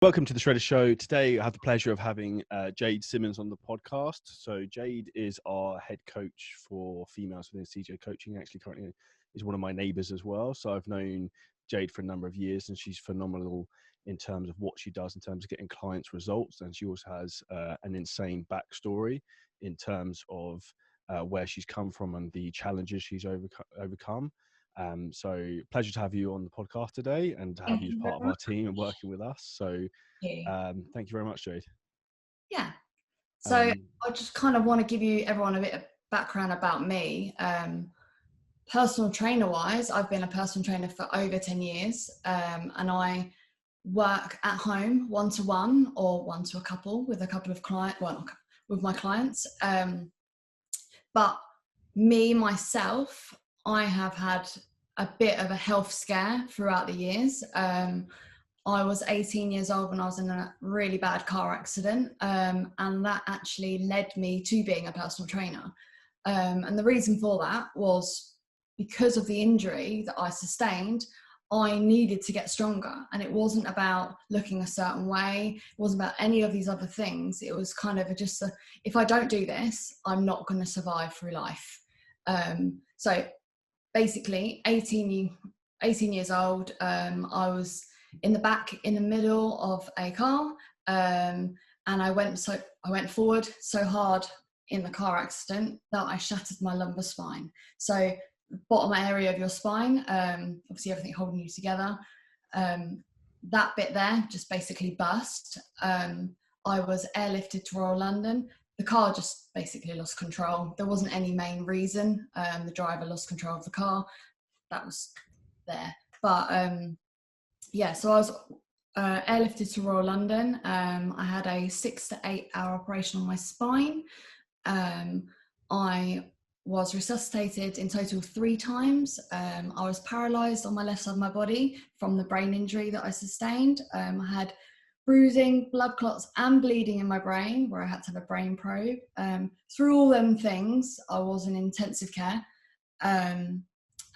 Welcome to the Shredder Show. Today, I have the pleasure of having Jade Simmons on the podcast. So Jade is our head coach for females within CJ Coaching. Actually, currently is one of my neighbours as well. So I've known Jade for a number of years, and she's phenomenal in terms of what she does in terms of getting clients results. And she also has an insane backstory in terms of where she's come from and the challenges she's overcome. So pleasure to have you on the podcast today and to have you as part of our team and working with us. So thank you very much, Jade. Yeah. So I just kind of want to give you everyone a bit of background about me. Personal trainer wise, I've been a personal trainer for over 10 years, and I work at home one-to-one or one-to-a-couple with a couple of clients, with my clients. But myself, I have had a bit of a health scare throughout the years. I was 18 years old when I was in a really bad car accident, and that actually led me to being a personal trainer. And the reason for that was because of the injury that I sustained. I needed to get stronger, and it wasn't about looking a certain way. It wasn't about any of these other things. It was kind of just if I don't do this, I'm not going to survive through life. So basically 18 years old, I was in the middle of a car, and I went forward so hard in the car accident that I shattered my lumbar spine. So the bottom area of your spine, obviously everything holding you together, that bit there just basically burst. I was airlifted to Royal London. The car just basically lost control. There wasn't any main reason. The driver lost control of the car. That was there. But so I was airlifted to Royal London. I had a 6 to 8 hour operation on my spine. I was resuscitated in total 3 times. I was paralysed on my left side of my body from the brain injury that I sustained. I had bruising, blood clots and bleeding in my brain where I had to have a brain probe. Through all them things, I was in intensive care, and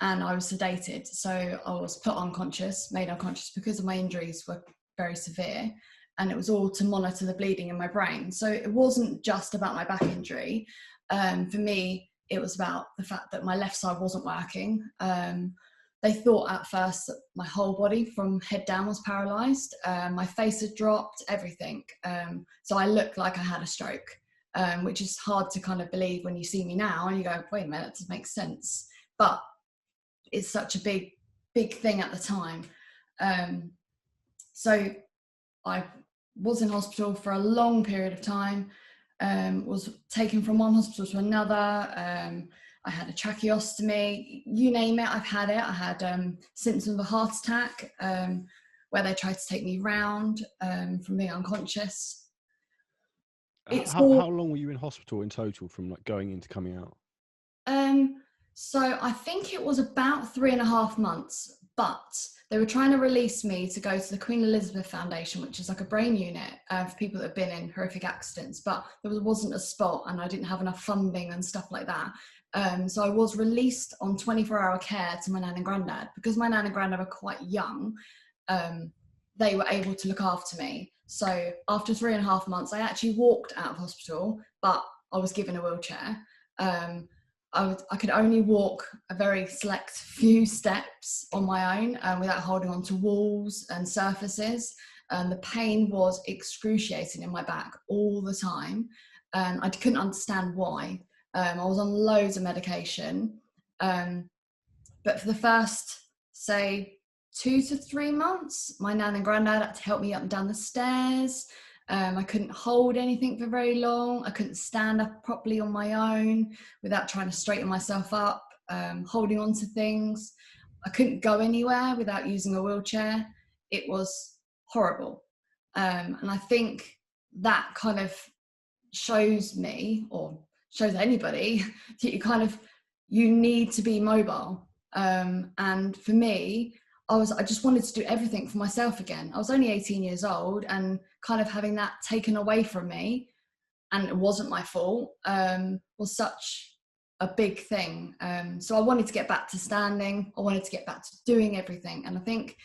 I was sedated. So I was made unconscious because of my injuries were very severe, and it was all to monitor the bleeding in my brain. So it wasn't just about my back injury. For me, it was about the fact that my left side wasn't working. They thought at first that my whole body from head down was paralysed. My face had dropped, everything. So I looked like I had a stroke, which is hard to kind of believe when you see me now and you go, wait a minute, that doesn't make sense. But it's such a big thing at the time. So I was in hospital for a long period of time, was taken from one hospital to another. I had a tracheostomy, you name it, I've had it. I had symptoms of a heart attack, where they tried to take me round from being unconscious. How long were you in hospital in total from like going into coming out? So I think it was about 3.5 months, but they were trying to release me to go to the Queen Elizabeth Foundation, which is like a brain unit for people that have been in horrific accidents, but there wasn't a spot and I didn't have enough funding and stuff like that. So I was released on 24-hour care to my nan and granddad. Because my nan and granddad were quite young, they were able to look after me. So after 3.5 months, I actually walked out of hospital, but I was given a wheelchair. I could only walk a very select few steps on my own without holding on to walls and surfaces. The pain was excruciating in my back all the time. I couldn't understand why. I was on loads of medication. But for the first, say, 2 to 3 months, my nan and granddad had to help me up and down the stairs. I couldn't hold anything for very long. I couldn't stand up properly on my own without trying to straighten myself up, holding on to things. I couldn't go anywhere without using a wheelchair. It was horrible. And I think that kind of shows me, or shows anybody, that you need to be mobile. And for me, I just wanted to do everything for myself again. I was only 18 years old, and kind of having that taken away from me, and it wasn't my fault, was such a big thing. So I wanted to get back to standing. I wanted to get back to doing everything. And I think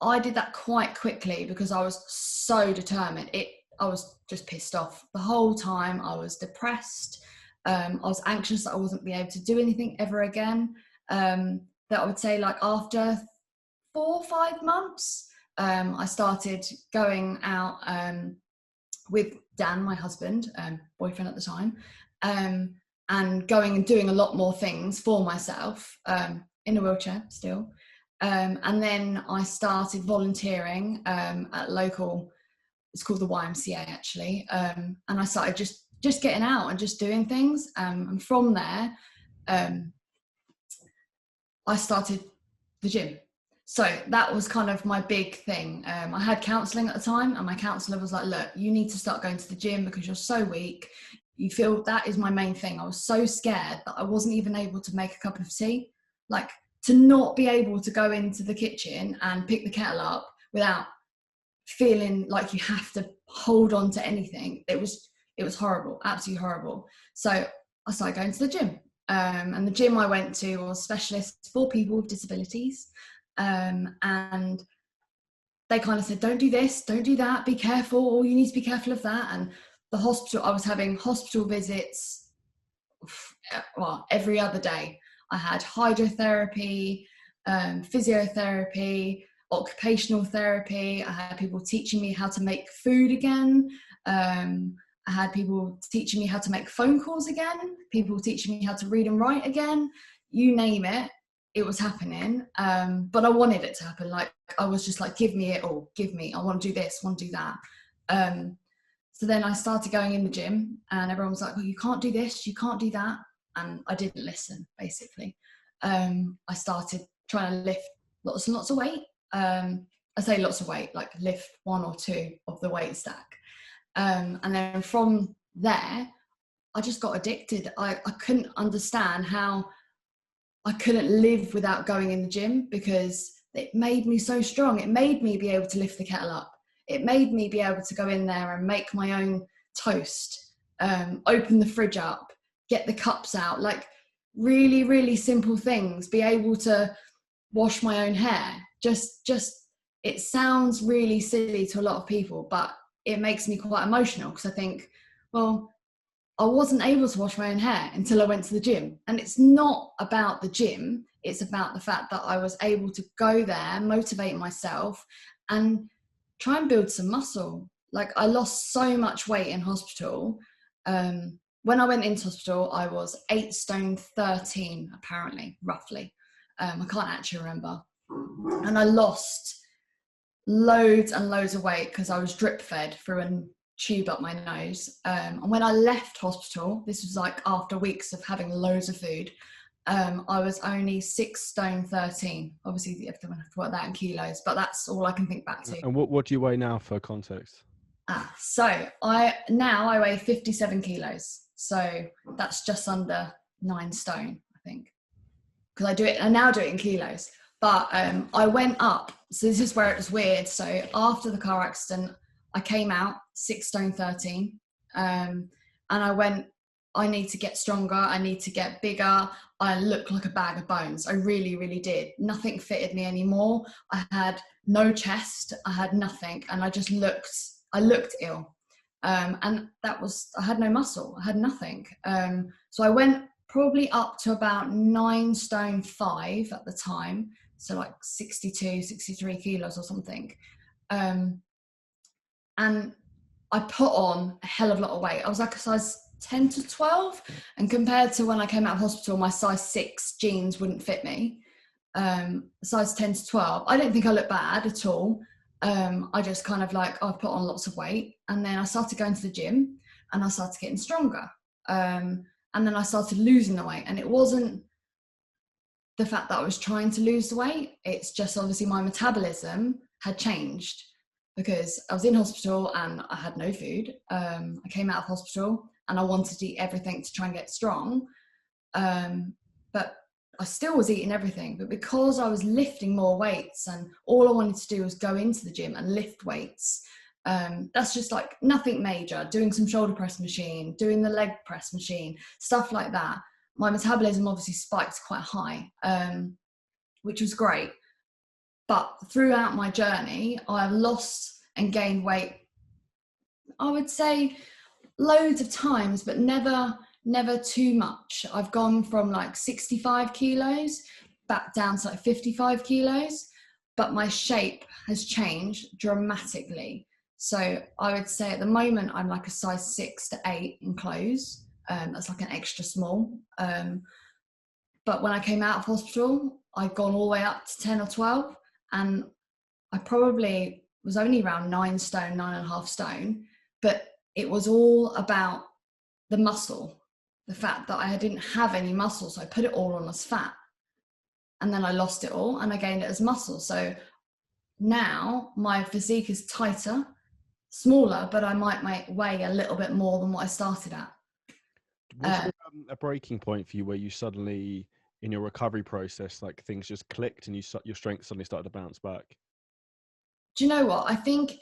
I did that quite quickly because I was so determined. I was just pissed off the whole time. I was depressed. I was anxious that I wasn't be able to do anything ever again. That I would say, like, after 4 or 5 months, I started going out with Dan, my husband, boyfriend at the time, and going and doing a lot more things for myself, in a wheelchair still. And then I started volunteering at local, it's called the YMCA actually, and I started just getting out and just doing things, and from there I started the gym. So that was kind of my big thing. I had counselling at the time, and my counsellor was like, look, you need to start going to the gym because you're so weak. You feel that is my main thing. I was so scared that I wasn't even able to make a cup of tea. Like, to not be able to go into the kitchen and pick the kettle up without feeling like you have to hold on to anything. It was horrible, absolutely horrible. So I started going to the gym. And the gym I went to was specialists for people with disabilities. And they kind of said, don't do this, don't do that, be careful, or you need to be careful of that. And the hospital, I was having hospital visits, well, every other day. I had hydrotherapy, physiotherapy, occupational therapy. I had people teaching me how to make food again. I had people teaching me how to make phone calls again, people teaching me how to read and write again. You name it, it was happening. But I wanted it to happen. Like, I was just like, give me it all, give me, I want to do this, I want to do that. So then I started going in the gym, and everyone was like, well, you can't do this, you can't do that. And I didn't listen, basically. I started trying to lift lots and lots of weight. I say lots of weight, like lift 1 or 2 of the weight stack. And then from there, I just got addicted. I couldn't understand how I couldn't live without going in the gym, because it made me so strong. It made me be able to lift the kettle up. It made me be able to go in there and make my own toast, open the fridge up, get the cups out, like really, really simple things, be able to wash my own hair. Just, it sounds really silly to a lot of people, but it makes me quite emotional, because I think, well, I wasn't able to wash my own hair until I went to the gym. And it's not about the gym, it's about the fact that I was able to go there, motivate myself, and try and build some muscle. Like, I lost so much weight in hospital. When I went into hospital, I was 8 stone 13, apparently, roughly. I can't actually remember. And I lost loads and loads of weight because I was drip fed through a tube up my nose. And when I left hospital, this was like after weeks of having loads of food, I was only 6 stone 13. Obviously, you have to work that in kilos, but that's all I can think back to. And what do you weigh now, for context? So I weigh 57 kilos. So that's just under 9 stone, I think. Because I now do it in kilos. But I went up. So this is where it was weird. So after the car accident, I came out 6 stone 13. And I went, I need to get stronger. I need to get bigger. I looked like a bag of bones. I really, really did. Nothing fitted me anymore. I had no chest. I had nothing. And I just looked ill. And that was, I had no muscle. I had nothing. So I went probably up to about 9 stone 5 at the time. So like 62, 63 kilos or something. And I put on a hell of a lot of weight. I was like a size 10 to 12. And compared to when I came out of hospital, my size 6 jeans wouldn't fit me. Size 10 to 12. I didn't think I looked bad at all. I just kind of like, I put on lots of weight. And then I started going to the gym and I started getting stronger. And then I started losing the weight. And it wasn't the fact that I was trying to lose the weight. It's just obviously my metabolism had changed because I was in hospital and I had no food. I came out of hospital and I wanted to eat everything to try and get strong. But I still was eating everything. But because I was lifting more weights and all I wanted to do was go into the gym and lift weights, that's just like nothing major, doing some shoulder press machine, doing the leg press machine, stuff like that. My metabolism obviously spiked quite high, which was great. But throughout my journey, I've lost and gained weight, I would say loads of times, but never too much. I've gone from like 65 kilos back down to like 55 kilos, but my shape has changed dramatically. So I would say at the moment I'm like a size 6 to 8 in clothes. That's like an extra small. But when I came out of hospital, I'd gone all the way up to 10 or 12, and I probably was only around 9 stone, 9.5 stone, but it was all about the muscle, the fact that I didn't have any muscle. So I put it all on as fat, and then I lost it all and I gained it as muscle. So now my physique is tighter, smaller, but I might weigh a little bit more than what I started at. Was there a breaking point for you where you suddenly, in your recovery process, like things just clicked and your strength suddenly started to bounce back? Do you know what? I think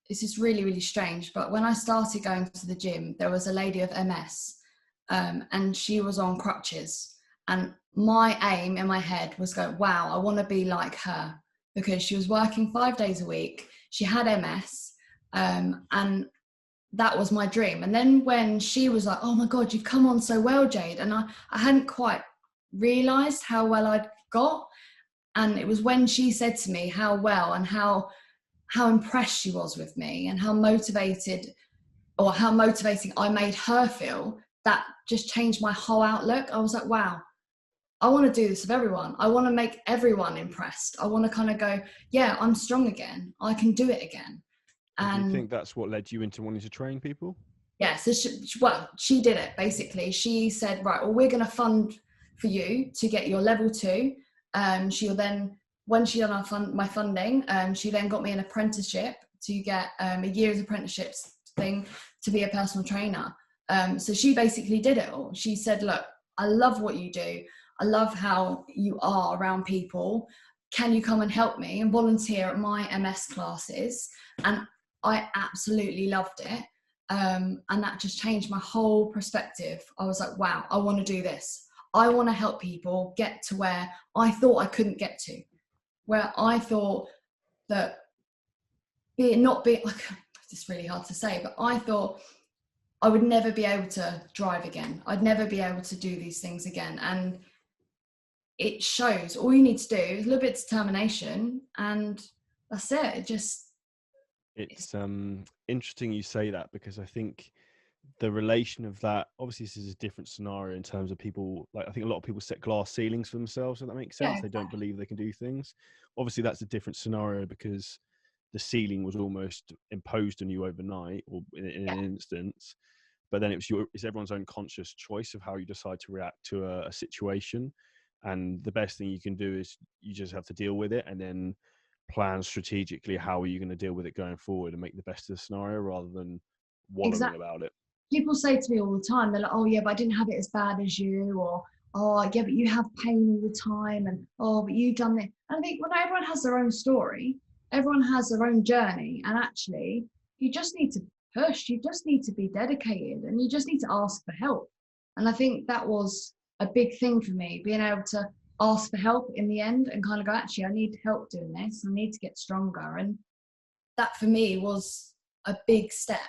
this is really, really strange, but when I started going to the gym, there was a lady of MS, and she was on crutches. And my aim in my head was go, wow, I want to be like her, because she was working 5 days a week. She had MS, and that was my dream. And then when she was like, oh my God, you've come on so well, Jade. And I hadn't quite realized how well I'd got. And it was when she said to me how well and how impressed she was with me and how motivating I made her feel, that just changed my whole outlook. I was like, wow, I want to do this with everyone. I want to make everyone impressed. I want to kind of go, yeah, I'm strong again. I can do it again. And do you think that's what led you into wanting to train people? Yeah, so she did it basically. She said, right, well, we're going to fund for you to get your level 2. She'll then, when she done my funding, she then got me an apprenticeship to get a year's apprenticeships thing to be a personal trainer. So she basically did it all. She said, look, I love what you do. I love how you are around people. Can you come and help me and volunteer at my MS classes? And I absolutely loved it. And that just changed my whole perspective. I was like, wow, I want to do this. I want to help people get to where I thought I couldn't get to, where I thought that it's really hard to say, but I thought I would never be able to drive again. I'd never be able to do these things again. And it shows. All you need to do is a little bit of determination, and that's it. It's interesting you say that, because I think the relation of that, obviously this is a different scenario in terms of people, like I think a lot of people set glass ceilings for themselves, so that makes sense. Yeah. They don't believe they can do things. Obviously that's a different scenario because the ceiling was almost imposed on you overnight, or in an instance. But then it's everyone's own conscious choice of how you decide to react to a situation. And the best thing you can do is you just have to deal with it, and then plan strategically how are you going to deal with it going forward and make the best of the scenario rather than wallowing about it. People say to me all the time, they're like, oh yeah, but I didn't have it as bad as you, or oh yeah, but you have pain all the time, and oh, but you've done it. And I think, well, everyone has their own story, everyone has their own journey, and actually you just need to push, you just need to be dedicated, and you just need to ask for help. And I think that was a big thing for me, being able to ask for help in the end and kind of go, actually, I need help doing this, I need to get stronger. And that for me was a big step.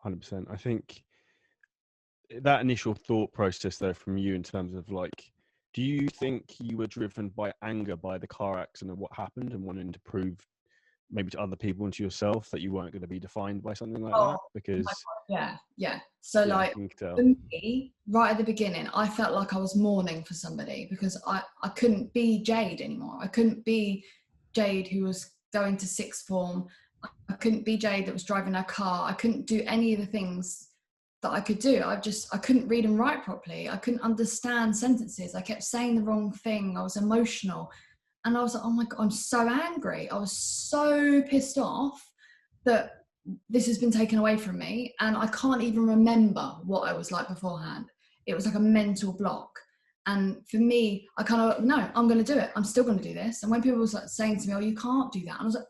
100%. I think that initial thought process though from you, in terms of like, do you think you were driven by anger by the car accident and what happened, and wanting to prove maybe to other people and to yourself that you weren't going to be defined by something like that? Because yeah. So yeah, like for me, right at the beginning, I felt like I was mourning for somebody, because I couldn't be Jade anymore. I couldn't be Jade who was going to sixth form. I couldn't be Jade that was driving her car. I couldn't do any of the things that I could do. I couldn't read and write properly. I couldn't understand sentences. I kept saying the wrong thing. I was emotional. And I was like, oh my God, I'm so angry. I was so pissed off that this has been taken away from me. And I can't even remember what I was like beforehand. It was like a mental block. And for me, I kind of, no, I'm going to do it. I'm still going to do this. And when people were like saying to me, oh, you can't do that. And I was like,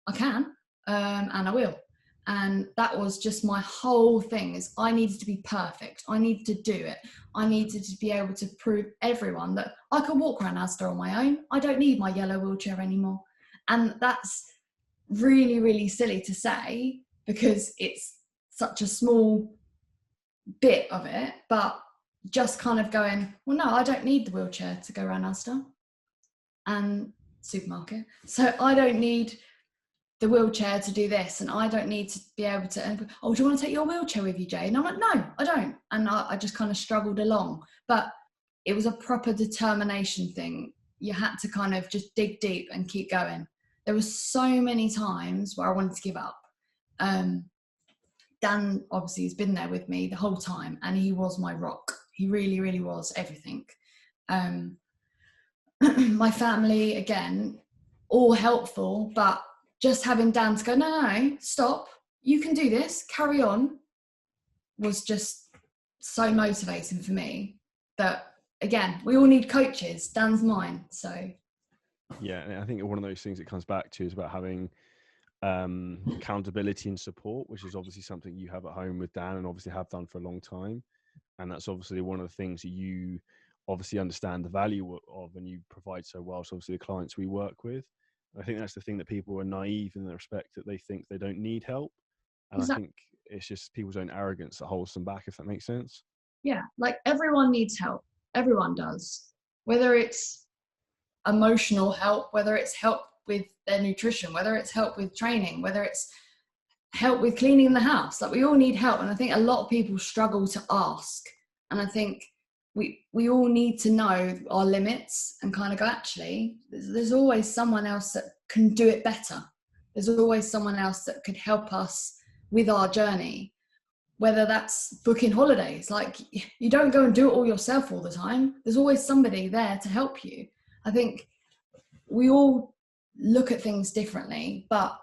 I can, and I will. And that was just my whole thing, is I needed to be perfect. I needed to do it. I needed to be able to prove everyone that I could walk around Asda on my own. I don't need my yellow wheelchair anymore. And that's really, really silly to say, because it's such a small bit of it, but just kind of going, well, no, I don't need the wheelchair to go around Asda and supermarket. So I don't need the wheelchair to do this, and I don't need to be able to, and, oh, do you want to take your wheelchair with you, Jade? And I'm like, no, I don't. And I just kind of struggled along, but it was a proper determination thing. You had to kind of just dig deep and keep going. There were so many times where I wanted to give up. Dan obviously has been there with me the whole time, and he was my rock. He really, really was everything. My family, again, all helpful, but just having Dan to go, no, stop, you can do this, carry on, was just so motivating for me. That, again, we all need coaches. Dan's mine. So yeah, and I think one of those things it comes back to is about having accountability and support, which is obviously something you have at home with Dan and obviously have done for a long time. And that's obviously one of the things that you obviously understand the value of, and you provide so well. So obviously the clients we work with, I think that's the thing, that people are naive in the respect that they think they don't need help. And exactly. I think it's just people's own arrogance that holds them back, if that makes sense. Yeah, like everyone needs help. Everyone does. Whether it's emotional help, whether it's help with their nutrition, whether it's help with training, whether it's help with cleaning the house. Like, we all need help. And I think a lot of people struggle to ask. And I think we all need to know our limits and kind of go, actually, there's always someone else that can do it better. There's always someone else that could help us with our journey, whether that's booking holidays. Like, you don't go and do it all yourself all the time. There's always somebody there to help you. I think we all look at things differently, but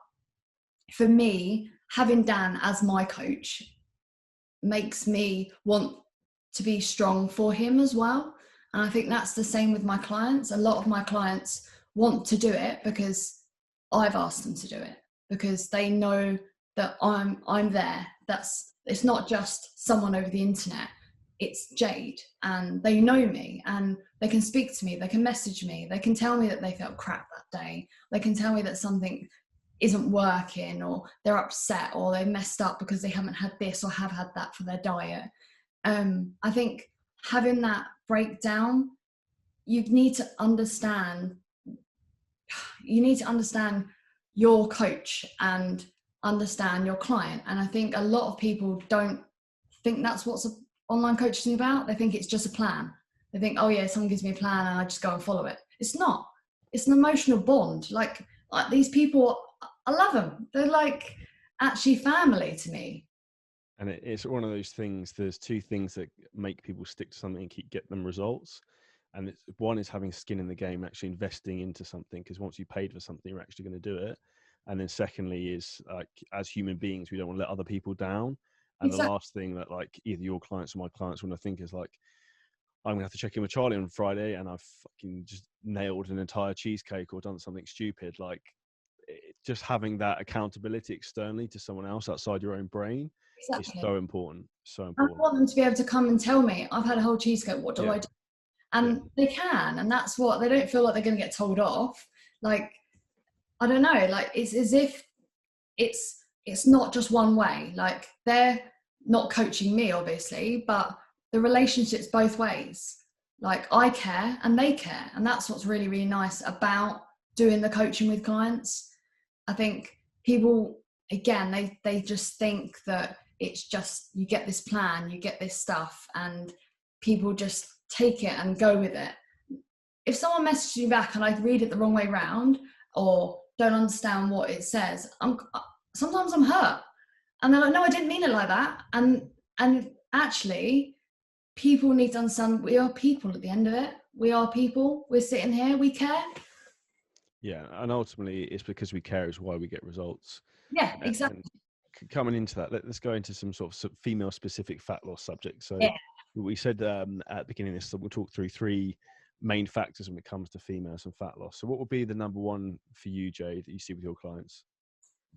for me, having Dan as my coach makes me want to be strong for him as well. And I think that's the same with my clients. A lot of my clients want to do it because I've asked them to do it, because they know that I'm there. It's not just someone over the internet. It's Jade, and they know me, and they can speak to me, they can message me, they can tell me that they felt crap that day, they can tell me that something isn't working, or they're upset, or they messed up because they haven't had this or have had that for their diet. I think having that breakdown, you need to understand your coach and understand your client. And I think a lot of people don't think that's what's online coaching about. They think it's just a plan. They think, oh yeah, someone gives me a plan and I just go and follow it. It's not. It's an emotional bond. Like these people, I love them. They're like actually family to me. And it's one of those things, there's two things that make people stick to something and get them results. And one is having skin in the game, actually investing into something, because once you paid for something, you're actually going to do it. And then secondly is, like, as human beings, we don't want to let other people down. And exactly. The last thing that, like, either your clients or my clients want to think is, like, I'm gonna have to check in with Charlie on Friday and I've fucking just nailed an entire cheesecake or done something stupid. Like, just having that accountability externally to someone else outside your own brain is so important. So important. I want them to be able to come and tell me, I've had a whole cheesecake, what do I do? And they can, and that's what, they don't feel like they're going to get told off. Like, I don't know, like, it's as if it's not just one way. Like, they're not coaching me, obviously, but the relationship's both ways. Like, I care and they care. And that's what's really, really nice about doing the coaching with clients. I think people, again, they just think that it's just, you get this plan, you get this stuff, and people just take it and go with it. If someone messages you back and I read it the wrong way round or don't understand what it says, sometimes I'm hurt. And they're like, no, I didn't mean it like that. And actually, people need to understand we are people at the end of it. We are people. We're sitting here. We care. Yeah, and ultimately, it's because we care is why we get results. Yeah, exactly. And coming into that, let's go into some sort of female-specific fat loss subjects. So we said at the beginning of this, so we'll talk through 3 main factors when it comes to females and fat loss. So what would be the number one for you, Jade, that you see with your clients?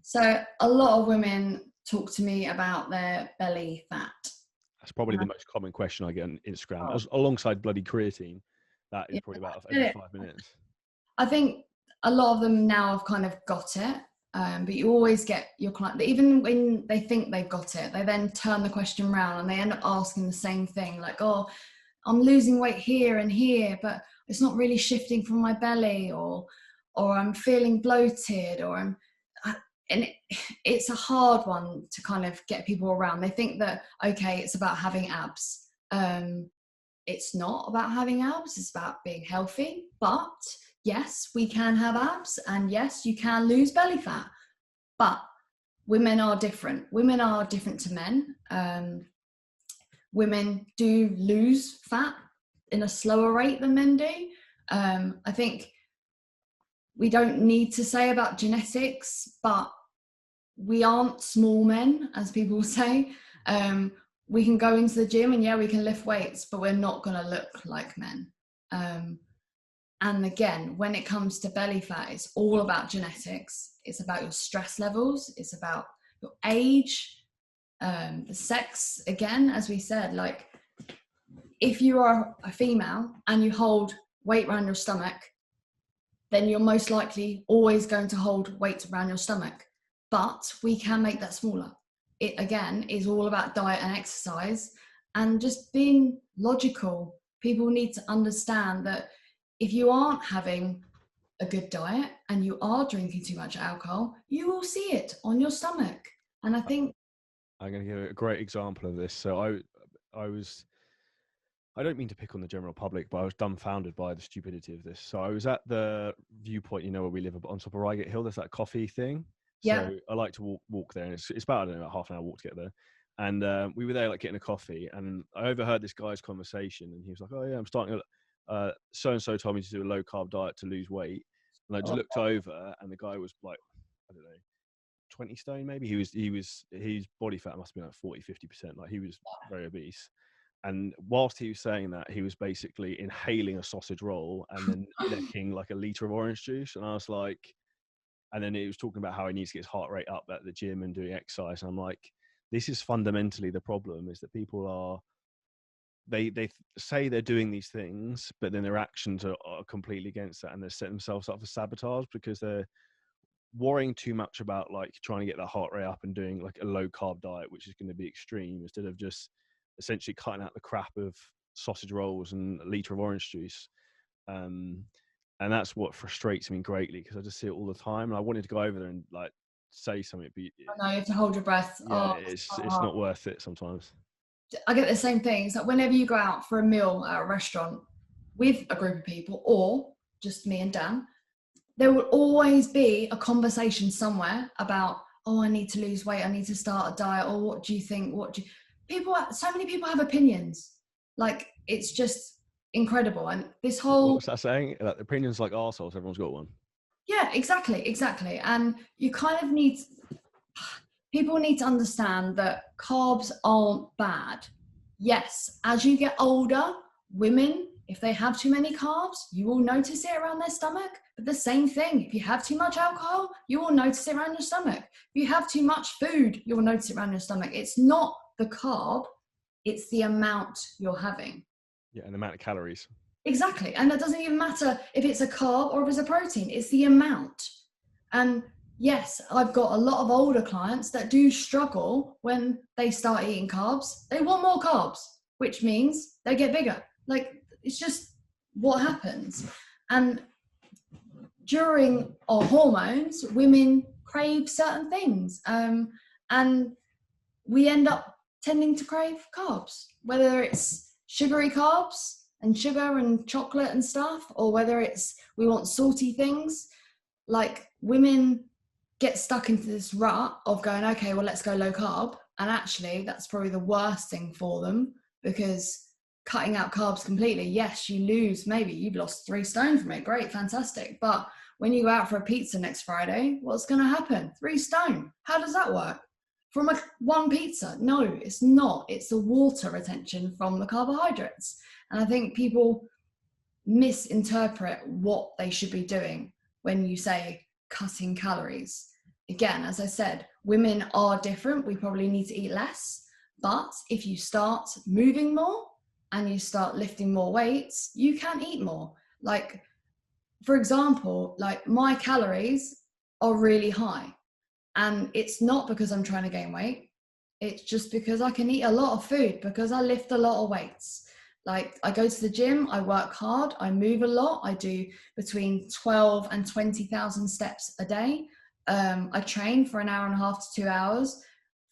So a lot of women talk to me about their belly fat. That's probably the most common question I get on Instagram, Oh, alongside bloody creatine. That is yeah, probably about every 5 minutes. I think a lot of them now have kind of got it, but you always get your client, even when they think they've got it, they then turn the question around and they end up asking the same thing, like, oh, I'm losing weight here and here, but it's not really shifting from my belly, or I'm feeling bloated, or it's a hard one to kind of get people around. They think that, okay, it's about having abs. It's not about having abs, it's about being healthy. But yes, we can have abs, and yes, you can lose belly fat, but women are different. Women are different to men. Women do lose fat in a slower rate than men do. I think we don't need to say about genetics, but we aren't small men, as people say. We can go into the gym and yeah, we can lift weights, but we're not going to look like men. And again, when it comes to belly fat, it's all about genetics. It's about your stress levels. It's about your age, the sex. Again, as we said, like if you are a female and you hold weight around your stomach, then you're most likely always going to hold weight around your stomach. But we can make that smaller. It again is all about diet and exercise and just being logical. People need to understand that if you aren't having a good diet and you are drinking too much alcohol, you will see it on your stomach. And I think I'm going to give a great example of this. So I don't mean to pick on the general public, but I was dumbfounded by the stupidity of this. So I was at the viewpoint, where we live on top of Reigate Hill. There's that coffee thing. yeah. So I like to walk there, and it's about, I don't know, half an hour walk to get there. And we were there like getting a coffee, and I overheard this guy's conversation, and he was like, "Oh yeah, I'm starting so and so told me to do a low carb diet to lose weight." And I just looked over, and the guy was like, I don't know, 20 stone maybe. His body fat must have been like 40-50%. Like he was very obese. And whilst he was saying that, he was basically inhaling a sausage roll and then necking like a liter of orange juice. And I was like, and then he was talking about how he needs to get his heart rate up at the gym and doing exercise. And I'm like, this is fundamentally the problem, is that people are, they say they're doing these things, but then their actions are completely against that. And they're setting themselves up for sabotage because they're worrying too much about like trying to get that heart rate up and doing like a low carb diet, which is going to be extreme, instead of just essentially cutting out the crap of sausage rolls and a liter of orange juice. And that's what frustrates me greatly, because I just see it all the time. And I wanted to go over there and like say something, but I know you have to hold your breath. yeah, it's not worth it sometimes. I get the same thing. It's like whenever you go out for a meal at a restaurant with a group of people or just me and Dan, there will always be a conversation somewhere about, oh, I need to lose weight, I need to start a diet, or what do you think? So many people have opinions. Like, it's just incredible. And this whole... What was that saying? Like, opinions like arseholes, everyone's got one. Yeah, exactly. And you kind of people need to understand that carbs aren't bad. Yes, as you get older, women, if they have too many carbs, you will notice it around their stomach. But the same thing, if you have too much alcohol, you will notice it around your stomach. If you have too much food, you will notice it around your stomach. It's not the carb, it's the amount you're having. Yeah, and the amount of calories. Exactly. And it doesn't even matter if it's a carb or if it's a protein, it's the amount. And yes, I've got a lot of older clients that do struggle when they start eating carbs. They want more carbs, which means they get bigger. Like, it's just what happens. And during our hormones, women crave certain things. And we end up tending to crave carbs, whether it's sugary carbs and sugar and chocolate and stuff, or whether it's we want salty things. Like, women get stuck into this rut of going, okay, well, let's go low carb. And actually, that's probably the worst thing for them, because cutting out carbs completely, yes, maybe you've lost 3 stone from it. Great, fantastic. But when you go out for a pizza next Friday, what's going to happen? 3 stone. How does that work? From one pizza? No, it's not. It's the water retention from the carbohydrates. And I think people misinterpret what they should be doing when you say cutting calories. Again, as I said, Women are different. We probably need to eat less. But if you start moving more and you start lifting more weights, you can eat more. Like, for example, like my calories are really high. And it's not because I'm trying to gain weight. It's just because I can eat a lot of food because I lift a lot of weights. Like I go to the gym, I work hard, I move a lot. I do between 12 and 20,000 steps a day. I train for an hour and a half to 2 hours,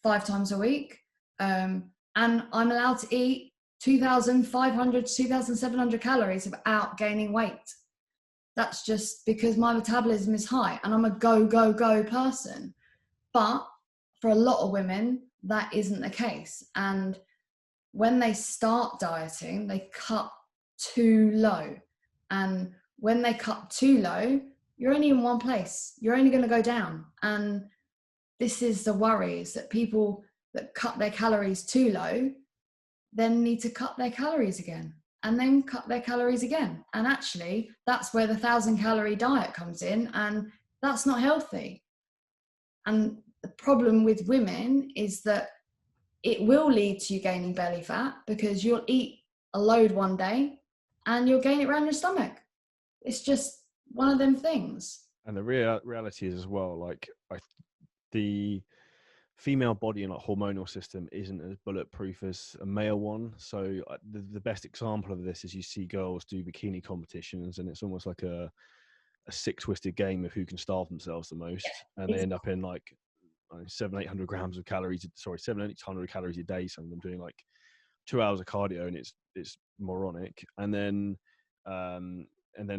5 times a week. And I'm allowed to eat 2,500 to 2,700 calories without gaining weight. That's just because my metabolism is high and I'm a go, go, go person. But for a lot of women, that isn't the case. And when they start dieting, they cut too low. And when they cut too low, you're only in one place. You're only going to go down. And this is the worry, is that people that cut their calories too low then need to cut their calories again and then cut their calories again. And actually, that's where the 1,000-calorie diet comes in. And that's not healthy. And the problem with women is that it will lead to you gaining belly fat because you'll eat a load one day and you'll gain it around your stomach. It's just one of them things. And the reality is as well, like the female body and like hormonal system isn't as bulletproof as a male one. So the best example of this is you see girls do bikini competitions and it's almost like a sick twisted game of who can starve themselves the most. Yeah, and they end up in like 700-800 grams of calories, 700-800 calories a day. Some of them doing like 2 hours of cardio, and it's moronic. And then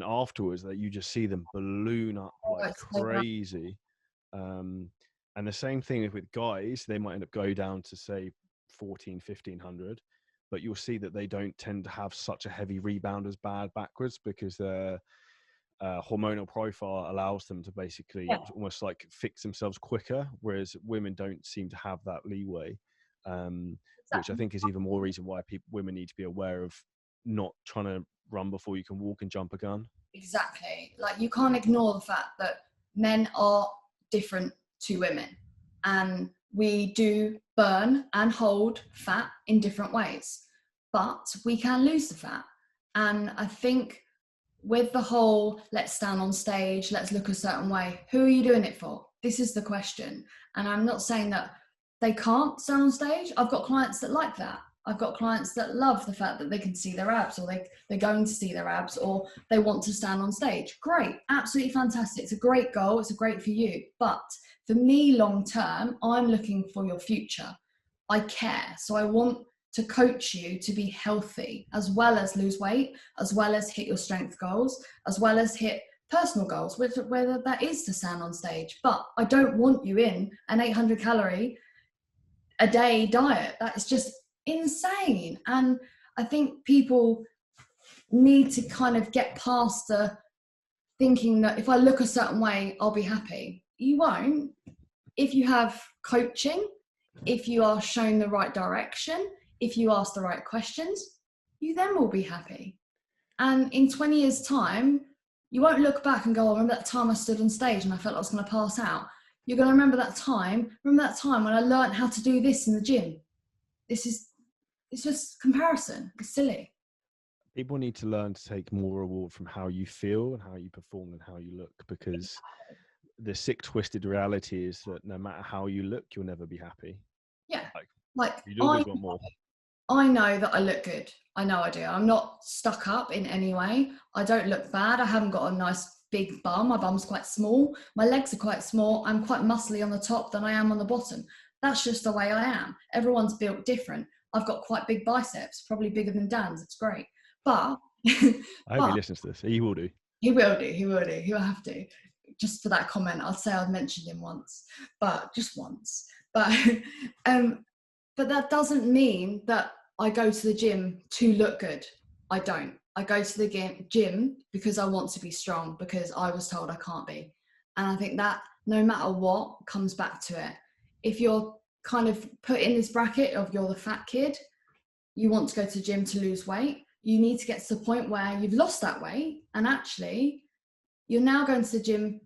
afterwards, that you just see them balloon up like crazy. And the same thing with guys, they might end up go down to say 1,500, but you'll see that they don't tend to have such a heavy rebound as bad backwards because their hormonal profile allows them to basically almost like fix themselves quicker, whereas women don't seem to have that leeway, which I think is even more reason why women need to be aware of not trying to run before you can walk and jump a gun. Exactly. Like you can't ignore the fact that men are different to women and we do burn and hold fat in different ways, but we can lose the fat. And I think with the whole, let's stand on stage, let's look a certain way, who are you doing it for? This is the question. And I'm not saying that they can't stand on stage. I've got clients that like that. I've got clients that love the fact that they can see their abs, or they're going to see their abs, or they want to stand on stage. Great, absolutely fantastic. It's a great goal. It's great for you. But for me, long term, I'm looking for your future. I care. So I want to coach you to be healthy, as well as lose weight, as well as hit your strength goals, as well as hit personal goals, whether that is to stand on stage. But I don't want you in an 800 calorie a day diet. That is just insane. And I think people need to kind of get past the thinking that if I look a certain way, I'll be happy. You won't. If you have coaching, if you are shown the right direction, if you ask the right questions, you then will be happy. And in 20 years' time, you won't look back and go, oh, remember that time I stood on stage and I felt like I was going to pass out. You're going to remember that time when I learned how to do this in the gym. It's just comparison. It's silly. People need to learn to take more reward from how you feel and how you perform and how you look, because the sick, twisted reality is that no matter how you look, you'll never be happy. Yeah. Like you always want more. I know that I look good. I know I do. I'm not stuck up in any way. I don't look bad. I haven't got a nice big bum. My bum's quite small. My legs are quite small. I'm quite muscly on the top than I am on the bottom. That's just the way I am. Everyone's built different. I've got quite big biceps, probably bigger than Dan's. It's great. But I hope he listens to this. He will do. He will do. He'll have to. Just for that comment, I'd say I'd mentioned him once, but just once. But that doesn't mean that I go to the gym to look good. I don't. I go to the gym because I want to be strong, because I was told I can't be. And I think that no matter what comes back to it. If you're kind of put in this bracket of you're the fat kid, you want to go to the gym to lose weight, you need to get to the point where you've lost that weight and actually you're now going to the gym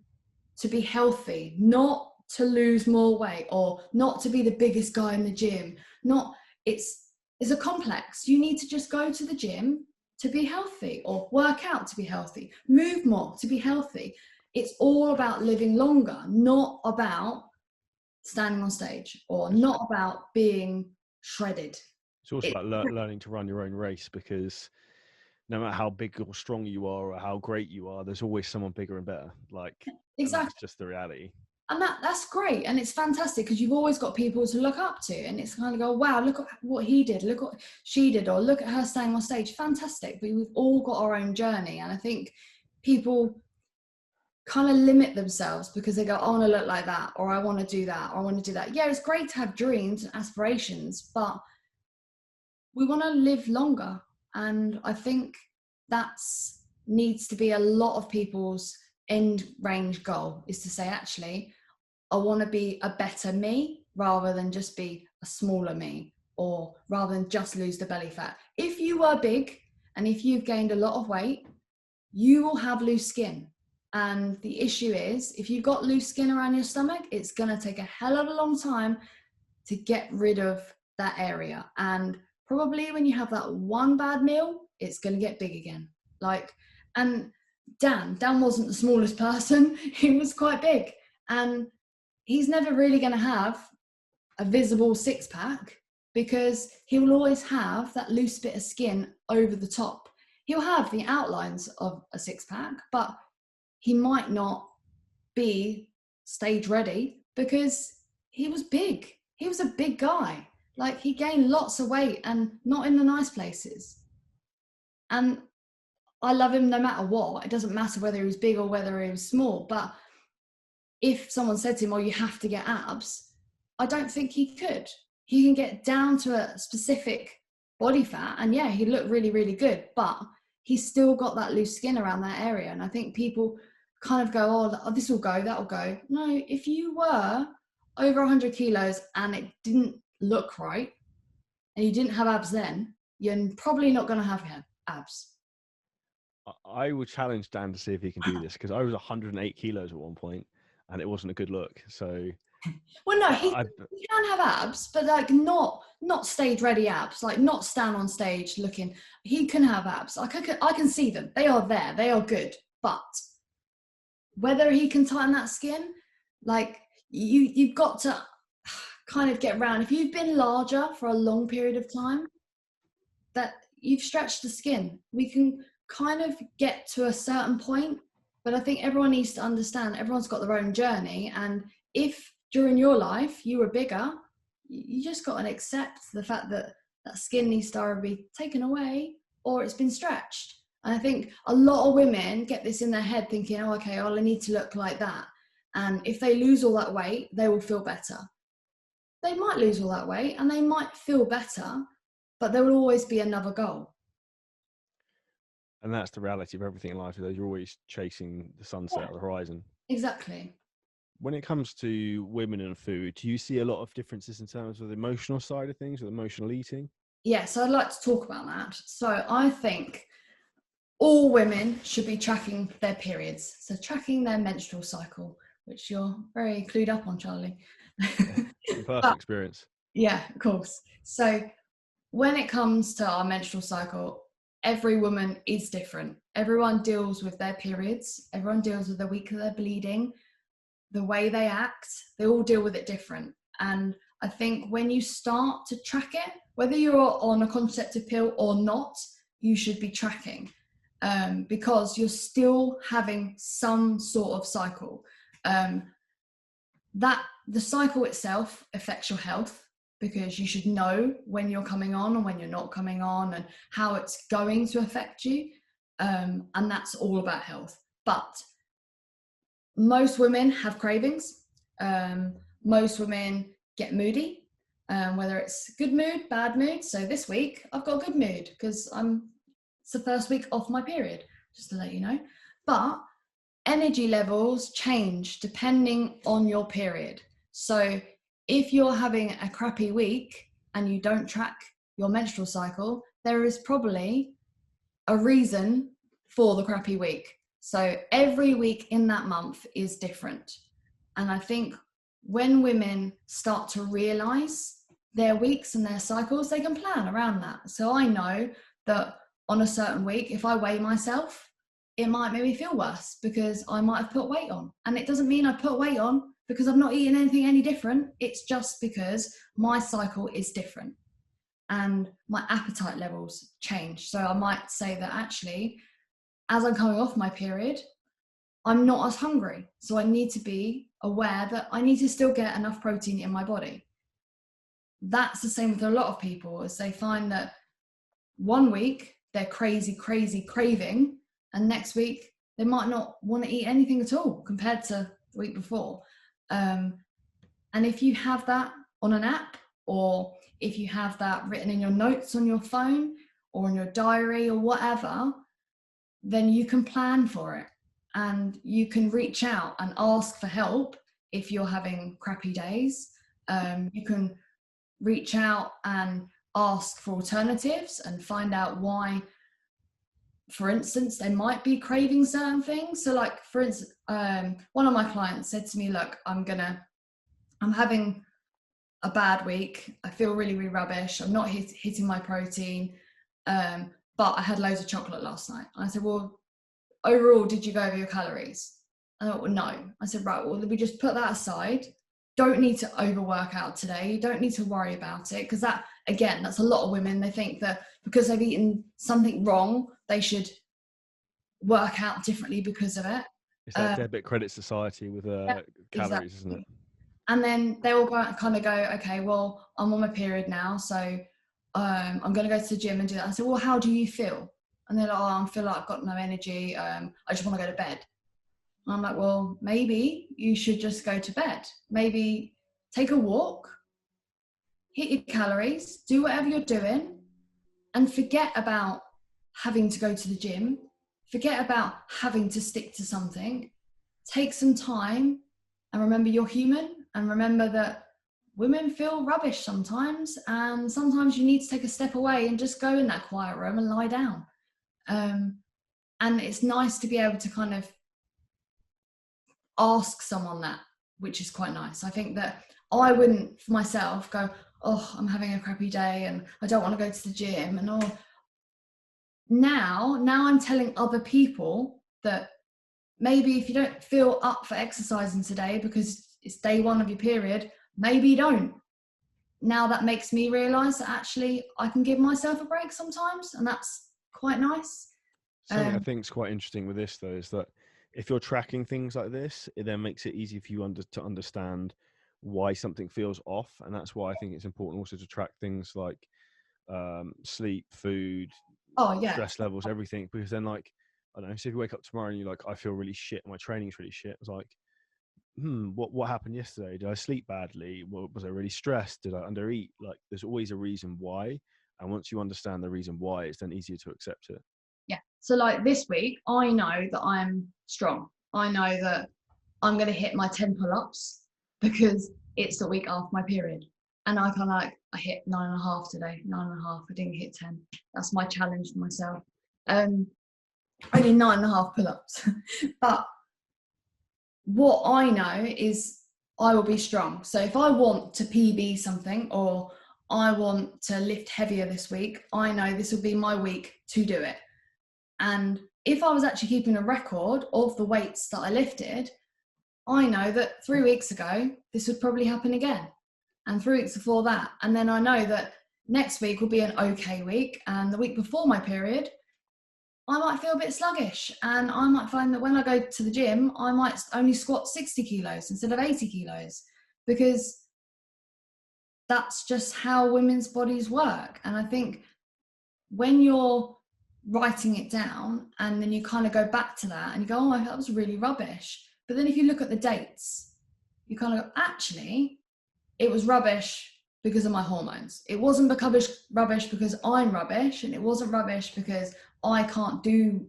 to be healthy, not to lose more weight or not to be the biggest guy in the gym. It's a complex. You need to just go to the gym to be healthy, or work out to be healthy, move more to be healthy. It's all about living longer, not about standing on stage, or not about being shredded. It's also about learning to run your own race, because no matter how big or strong you are or how great you are, there's always someone bigger and better. Exactly. And that's just the reality. And that's great, and it's fantastic, because you've always got people to look up to, and it's kind of go, wow, look at what he did, look what she did, or look at her staying on stage. Fantastic. But we've all got our own journey, and I think people kind of limit themselves because they go, I want to look like that, or I want to do that, or I want to do that. Yeah, it's great to have dreams and aspirations, but we want to live longer, and I think that's needs to be a lot of people's end range goal, is to say, actually, I want to be a better me rather than just be a smaller me, or rather than just lose the belly fat. If you were big and if you've gained a lot of weight, you will have loose skin. And the issue is, if you've got loose skin around your stomach, it's going to take a hell of a long time to get rid of that area. And probably when you have that one bad meal, it's going to get big again. And Dan wasn't the smallest person. He was quite big. And he's never really going to have a visible six pack, because he will always have that loose bit of skin over the top. He'll have the outlines of a six pack, but he might not be stage ready because he was big. He was a big guy. He gained lots of weight, and not in the nice places. And I love him no matter what. It doesn't matter whether he was big or whether he was small. But if someone said to him, oh, you have to get abs, I don't think he could. He can get down to a specific body fat, and yeah, he looked really, really good, but he's still got that loose skin around that area. And I think people kind of go, oh, this will go, that will go. No, if you were over 100 kilos and it didn't look right, and you didn't have abs then, you're probably not going to have abs. I will challenge Dan to see if he can do this, because I was 108 kilos at one point and it wasn't a good look. So, well, no, he can have abs, but not stage ready abs, not stand on stage looking. He can have abs. I can see them. They are there. They are good. But whether he can tighten that skin, you've got to kind of get around. If you've been larger for a long period of time, that you've stretched the skin, we can kind of get to a certain point. But I think everyone needs to understand, everyone's got their own journey. And if during your life you were bigger, you just got to accept the fact that that skin needs to either be taken away or it's been stretched. And I think a lot of women get this in their head thinking, oh, okay, I need to look like that. And if they lose all that weight, they will feel better. They might lose all that weight and they might feel better, but there will always be another goal. And that's the reality of everything in life. You're always chasing the sunset at the horizon. Exactly. When it comes to women and food, do you see a lot of differences in terms of the emotional side of things, with emotional eating? Yes, I'd like to talk about that. So I think all women should be tracking their periods. So tracking their menstrual cycle, which you're very clued up on, Charlie. Personal experience. Yeah, of course. So when it comes to our menstrual cycle, every woman is different. Everyone deals with their periods. Everyone deals with the week that they're bleeding, the way they act. They all deal with it different. And I think when you start to track it, whether you're on a contraceptive pill or not, you should be tracking, because you're still having some sort of cycle. That the cycle itself affects your health, because you should know when you're coming on and when you're not coming on, and how it's going to affect you. And that's all about health. But most women have cravings. Most women get moody, whether it's good mood, bad mood. So this week I've got a good mood because it's the first week off my period, just to let you know. But energy levels change depending on your period. So if you're having a crappy week and you don't track your menstrual cycle, there is probably a reason for the crappy week. So every week in that month is different. And I think when women start to realize their weeks and their cycles, they can plan around that. So I know that on a certain week, if I weigh myself, it might make me feel worse because I might have put weight on. And it doesn't mean I put weight on because I've not eaten anything any different. It's just because my cycle is different and my appetite levels change. So I might say that actually, as I'm coming off my period, I'm not as hungry. So I need to be aware that I need to still get enough protein in my body. That's the same with a lot of people, as they find that one week they're crazy craving, and next week they might not want to eat anything at all compared to the week before. And if you have that on an app, or if you have that written in your notes on your phone or in your diary or whatever, then you can plan for it, and you can reach out and ask for help if you're having crappy days. You can reach out and ask for alternatives and find out why, for instance, they might be craving certain things. So like, for instance, one of my clients said to me, look, I'm having a bad week. I feel really rubbish. I'm not hitting my protein. But I had loads of chocolate last night. I said, well, overall, did you go over your calories? And I thought, well, no. I said, right, well, we just put that aside. Don't need to overwork out today. You don't need to worry about it, because that, again, that's a lot of women. They think that because they've eaten something wrong, they should work out differently because of it. It's that debit credit society with Yeah, calories, exactly. isn't it? And then they will kind of go, okay, well, I'm on my period now, so I'm going to go to the gym and do that. I said, well, how do you feel? And they're like, oh, I feel like I've got no energy. I just want to go to bed. And I'm like, well, maybe you should just go to bed. Maybe take a walk, hit your calories, do whatever you're doing, and forget about having to go to the gym. Forget about having to stick to something. Take some time and remember you're human, and remember that women feel rubbish sometimes, and sometimes you need to take a step away and just go in that quiet room and lie down. And it's nice to be able to kind of ask someone that, which is quite nice. I think that I wouldn't, for myself, go, oh, I'm having a crappy day and I don't want to go to the gym. And all. Now I'm telling other people that maybe if you don't feel up for exercising today because it's day one of your period, maybe you don't. Now that makes me realise that actually I can give myself a break sometimes, and that's quite nice. Something I think is quite interesting with this, though, is that if you're tracking things like this, it then makes it easy for you to understand why something feels off. And that's why I think it's important also to track things like sleep, food, stress levels, everything. Because then, like, I don't know, so if you wake up tomorrow and you're like, I feel really shit, my training's really shit. It's like, what happened yesterday? Did I sleep badly? Was I really stressed? Did I undereat? Like, there's always a reason why. And once you understand the reason why, it's then easier to accept it. Yeah. So like this week, I know that I'm strong. I know that I'm going to hit my 10 pull-ups because it's the week after my period. And I kind of like, I hit 9.5 today, 9.5. I didn't hit 10. That's my challenge for myself. I did 9.5 pull-ups. But what I know is I will be strong. So if I want to PB something, or I want to lift heavier this week, I know this will be my week to do it. And if I was actually keeping a record of the weights that I lifted, I know that 3 weeks ago, this would probably happen again. And 3 weeks before that. And then I know that next week will be an okay week. And the week before my period, I might feel a bit sluggish. And I might find that when I go to the gym, I might only squat 60 kilos instead of 80 kilos. Because that's just how women's bodies work. And I think when you're writing it down and then you kind of go back to that and you go, oh, that was really rubbish. But then if you look at the dates, you kind of go, actually, it was rubbish because of my hormones. It wasn't rubbish because I'm rubbish, and it wasn't rubbish because I can't do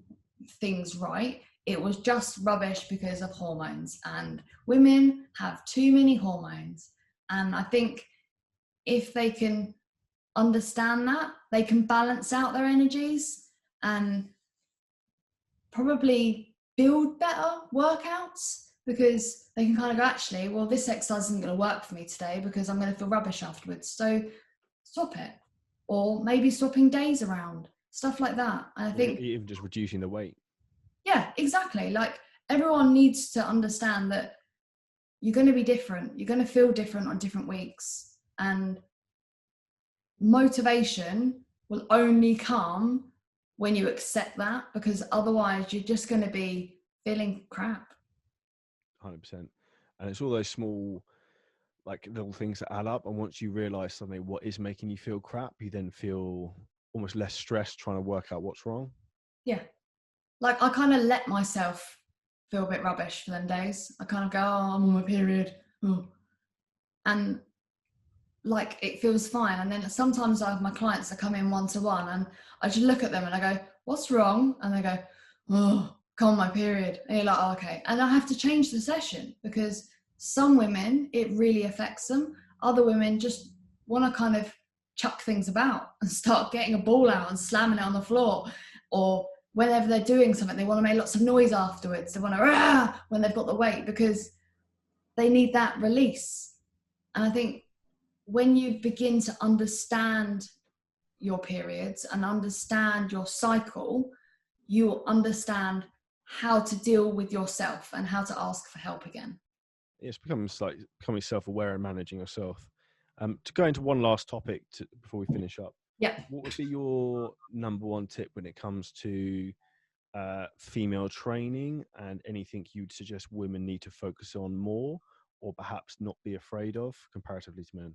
things right. It was just rubbish because of hormones. And women have too many hormones. And I think if they can understand that, they can balance out their energies and probably build better workouts. because they can kind of go, actually, well, this exercise isn't going to work for me today because I'm going to feel rubbish afterwards. So stop it. Or maybe swapping days around, stuff like that. And I think, even just reducing the weight. yeah, exactly. Like, everyone needs to understand that you're going to be different. You're going to feel different on different weeks. And motivation will only come when you accept that, because otherwise you're just going to be feeling crap. 100%. And it's all those small, like, little things that add up. And once you realize something, what is making you feel crap, you then feel almost less stressed trying to work out what's wrong. Yeah. Like, I kind of let myself feel a bit rubbish for them days. I kind of go, oh, I'm on my period. Oh. And like, it feels fine. And then sometimes I have my clients that come in one-to-one and I just look at them and I go, what's wrong? And they go, oh, come on my period. And you're like, oh, okay. And I have to change the session, because some women, it really affects them. Other women just want to kind of chuck things about and start getting a ball out and slamming it on the floor. Or whenever they're doing something, they want to make lots of noise afterwards. They want to, when they've got the weight, because they need that release. And I think when you begin to understand your periods and understand your cycle, you'll understand how to deal with yourself and how to ask for help again. It's becoming self-aware and managing yourself. To go into one last topic before we finish up, Yeah. what would be your number one tip when it comes to female training, and anything you'd suggest women need to focus on more, or perhaps not be afraid of comparatively to men?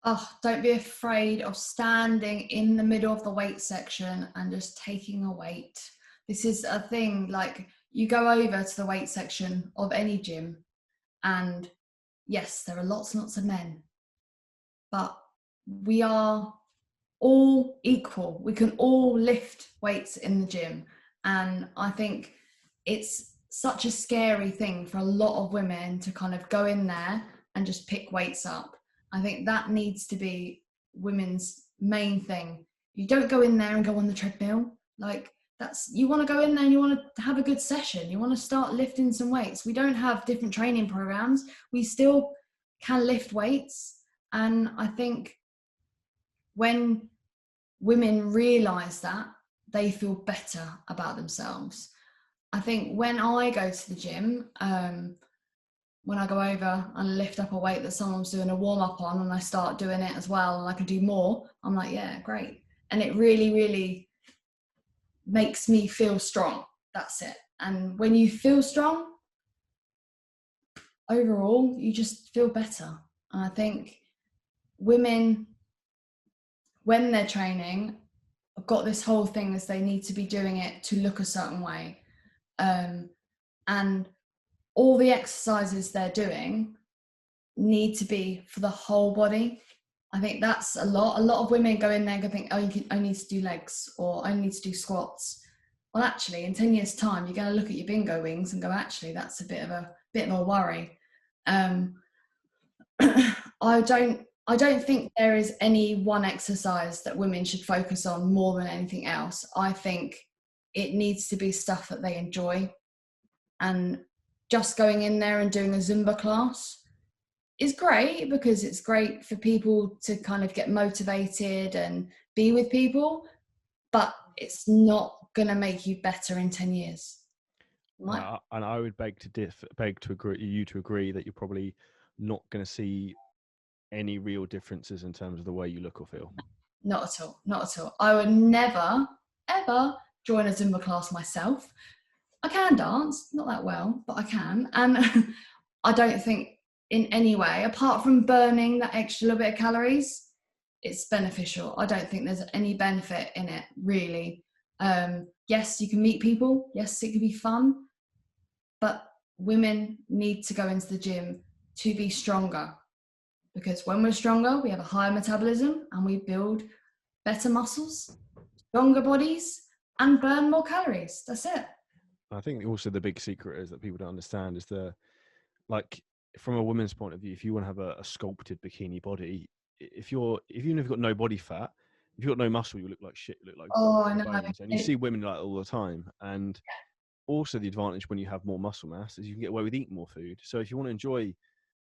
Oh, don't be afraid of standing in the middle of the weight section and just taking a weight. This is a thing, like, you go over to the weight section of any gym, and yes, there are lots and lots of men, but we are all equal. We can all lift weights in the gym. And I think it's such a scary thing for a lot of women to kind of go in there and just pick weights up. I think that needs to be women's main thing. You don't go in there and go on the treadmill. Like, that's, you want to go in there and you want to have a good session. You want to start lifting some weights. We don't have different training programs. We still can lift weights. And I think when women realize that, they feel better about themselves. I think when I go to the gym, when I go over and lift up a weight that someone's doing a warm up on, and I start doing it as well, and I can do more, I'm like, yeah, great. And it really, really makes me feel strong. That's it. And when you feel strong, overall, you just feel better. And I think women, when they're training, I've got this whole thing is they need to be doing it to look a certain way. And all the exercises they're doing need to be for the whole body. I think that's a lot. A lot of women go in there and think, oh, you can only need to do legs, or only need to do squats. Well, actually, in 10 years' time, you're going to look at your bingo wings and go, actually, that's a bit of a worry. I don't think there is any one exercise that women should focus on more than anything else. I think it needs to be stuff that they enjoy. And just going in there and doing a Zumba class is great, because it's great for people to kind of get motivated and be with people, but it's not going to make you better in 10 years. And I would beg to agree that you're probably not going to see any real differences in terms of the way you look or feel. Not at all. Not at all. I would never, ever join a Zumba class myself. I can dance, not that well, but I can. And I don't think in any way, apart from burning that extra little bit of calories, it's beneficial. I don't think there's any benefit in it, really. Yes, you can meet people. Yes, it can be fun. But women need to go into the gym to be stronger. Because when we're stronger, we have a higher metabolism and we build better muscles, stronger bodies, and burn more calories. That's it. I think also the big secret is that people don't understand is like, from a woman's point of view, if you want to have a sculpted bikini body, even if you've got no body fat, if you've got no muscle, you look like shit. You look like I know. bones. And you see women like all the time. And also the advantage when you have more muscle mass is you can get away with eating more food. So if you want to enjoy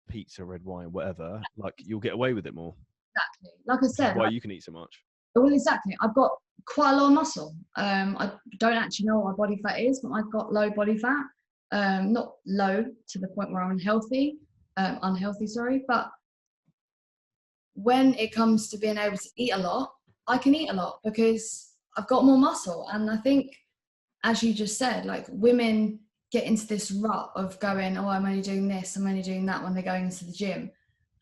pizza, red wine, whatever, like you'll get away with it more. Exactly. Like I Which is said, why you can eat so much. well, exactly. I've got quite a lot of muscle. I don't actually know what my body fat is, but I've got low body fat. Not low to the point where I'm unhealthy, sorry. But when it comes to being able to eat a lot, I can eat a lot because I've got more muscle. And I think, as you just said, like women get into this rut of going, oh, I'm only doing this, I'm only doing that when they're going into the gym.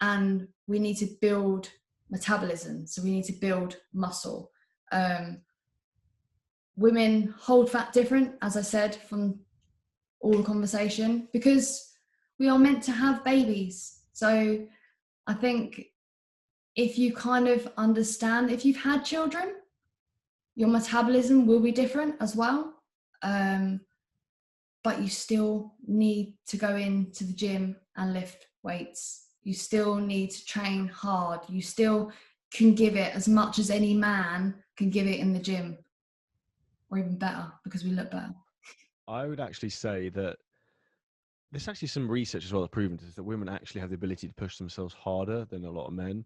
And we need to build metabolism. So we need to build muscle. Women hold fat different, as I said, from all the conversation, because we are meant to have babies. So I think if you kind of understand, if you've had children, your metabolism will be different as well. But you still need to go into the gym and lift weights. You still need to train hard. You still can give it as much as any man can give it in the gym, or even better, because we look better. I would actually say that there's actually some research as well that proven this, that women actually have the ability to push themselves harder than a lot of men,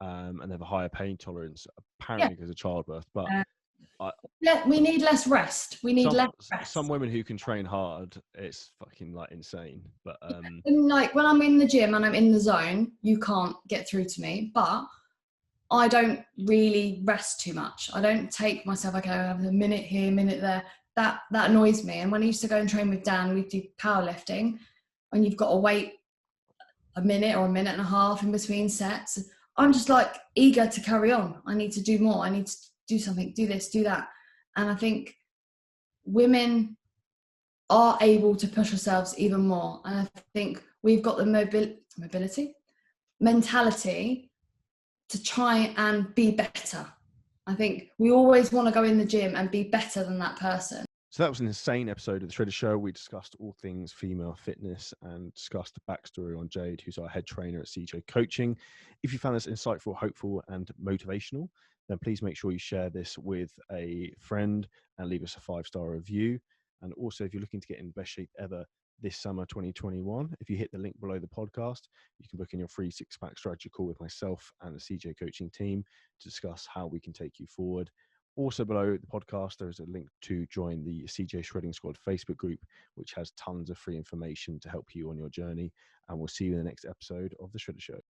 and they have a higher pain tolerance, apparently because of childbirth. But we need less rest. We need less rest. Some women who can train hard, it's fucking like insane. But and like when I'm in the gym and I'm in the zone, you can't get through to me. But I don't really rest too much. I don't take myself, okay, I have a minute here, a minute there. That annoys me. And when I used to go and train with Dan, we'd do powerlifting, and you've got to wait a minute or a minute and a half in between sets. I'm just like eager to carry on. I need to do more. I need to do something, do this, do that. And I think women are able to push ourselves even more. And I think we've got the mentality to try and be better. I think we always want to go in the gym and be better than that person. So that was an insane episode of the Shredder Show. We discussed all things female fitness and discussed the backstory on Jade, who's our head trainer at CJ Coaching. If you found this insightful, hopeful, and motivational, then please make sure you share this with a friend and leave us a 5-star review. And also, if you're looking to get in the best shape ever this summer 2021, if you hit the link below the podcast, you can book in your free 6-pack strategy call with myself and the CJ Coaching team to discuss how we can take you forward. Also below the podcast, there is a link to join the CJ Shredding Squad Facebook group, which has tons of free information to help you on your journey. And we'll see you in the next episode of The Shredder Show.